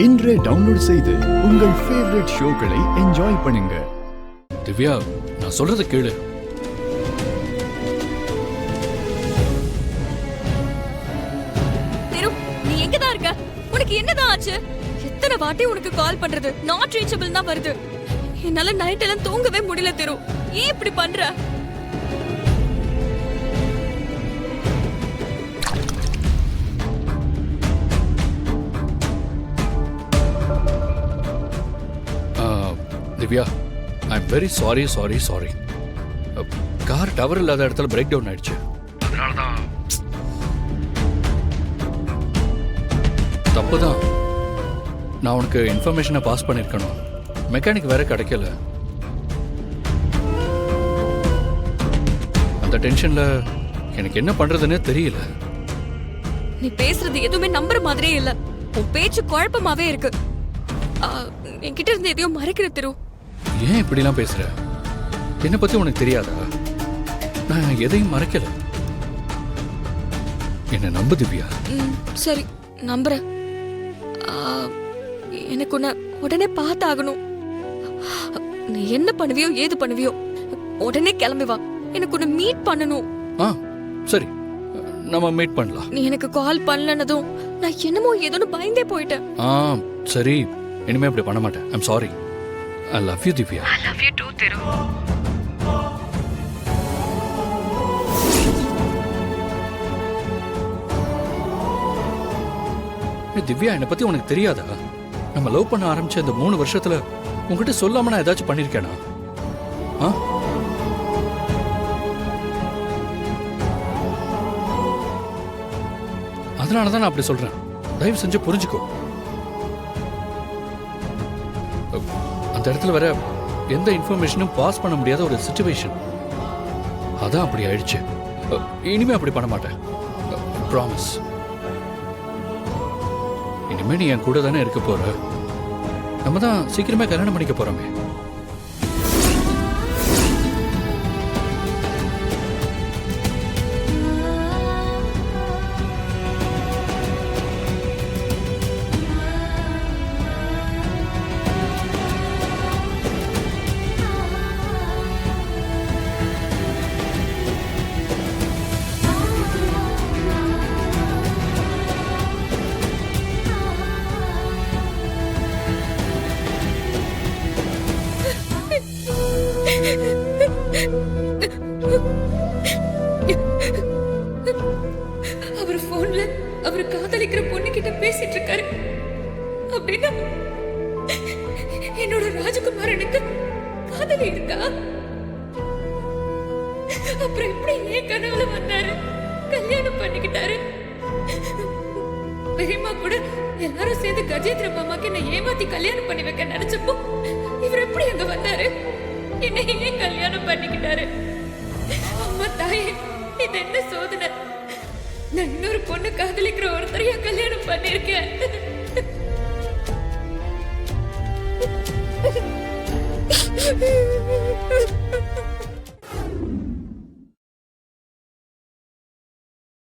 இன்றே டவுன்லோட் செய்து உங்கள் ஃபேவரட் ஷோக்களை என்ஜாய் பண்ணுங்க. திவ்யா, நான் சொல்றத கேளு. திரு, நீ எங்கதான் இருக்க? உனக்கு என்னதான் ஆச்சு? எத்தனை வாட்டி உனக்கு கால் பண்றது? நாட் ரீச்சபிள் தான் வருது. என்னால நைட் எல்லாம் தூங்கவே முடியல திரு. ஏன் இப்படி பண்ற? Divya, I am very sorry. Car tower இல்லாத இடத்துல பிரேக் டவுன் ஆயிடுச்சு. அதனாலதான் தப்புதான். நான் உனக்கு இன்ஃபர்மேஷனை பாஸ் பண்ணிருக்கணும். மெக்கானிக் வேற கிடைக்கல. அந்த டென்ஷன்ல எனக்கு என்ன பண்றதுன்னே தெரியல. நீ பேசுறது எதுவுமே நம்புற மாதிரியே இல்ல. உன் பேச்சு குழப்பமாவே இருக்கு. என்கிட்ட இருந்து எதையோ மறைக்கிற திரு. ஏன் இப்படிலாம் பேசுற? என்னை பத்தி உனக்கு தெரியாதா? நான் எதையும் மறைக்கல. என்ன நம்பு திவ்யா. சரி, நம்புறேன். எனக்கு உன்னை உடனே பார்த்தாகணும். நீ என்ன பண்ணுவியோ ஏது பண்ணுவியோ உடனே கிளம்பி வா. எனக்கு உன்னை மீட் பண்ணணும். சரி, நம்ம மீட் பண்ணலாம். நீ எனக்கு கால் பண்ணலனதும் நான் என்னமோ ஏதோன்னு பயந்தே போயிட்டேன். சரி, இனிமே அப்படி பண்ண மாட்டேன். I'm sorry. I love you, Divya. I love you too, Thiru. Divya, என்னை பத்தி உனக்கு தெரியாதா? நம்ம லவ் பண்ண ஆரம்பிச்ச இந்த 3 வருஷத்துல உங்ககிட்ட சொல்லாம நான் ஏதாச்சும் பண்ணிருக்கேனா? அதனாலதான் நான் அப்படி சொல்றேன். தயவு செஞ்சு புரிஞ்சுக்கோ. அந்த இடத்துல வர எந்த இன்ஃபர்மேஷனும் பாஸ் பண்ண முடியாத ஒரு சிச்சுவேஷன். அதான் அப்படி ஆயிடுச்சு. இனிமே அப்படி பண்ண மாட்டேன். ப்ராமிஸ். இனிமே நீ என் கூட தானே இருக்க போற. நம்ம தான் சீக்கிரமே கல்யாணம் பண்ணிக்க போறோமே. அவர் போன்ல அவர் காதலிக்கிற பொண்ணு கிட்ட பேசிட்டு இருக்காரு. அப்படின்னா என்னோட ராஜகுமாரனுக்கு காதலி இருக்கா? அப்புறம் எப்படி ஏன் கனவுல வந்தாரு? கல்யாணம் பண்ணிக்கிட்டாரு. பெரியம்மா கூட எல்லாரும் சேர்ந்து கஜேந்திர மாமாக்கு என்ன ஏமாத்தி கல்யாணம் பண்ணி வைக்க நினைச்சப்போ இவர் எப்படி அங்க வந்தாரு? என்ன ஏன் கல்யாணம் பண்ணிக்கிட்டாரு? அம்மா தாயே, இது என்ன சோதனை? நான் இன்னொரு பொண்ணு காதலிக்கிற ஒருத்தரையா கல்யாணம் பண்ணிருக்கேன்.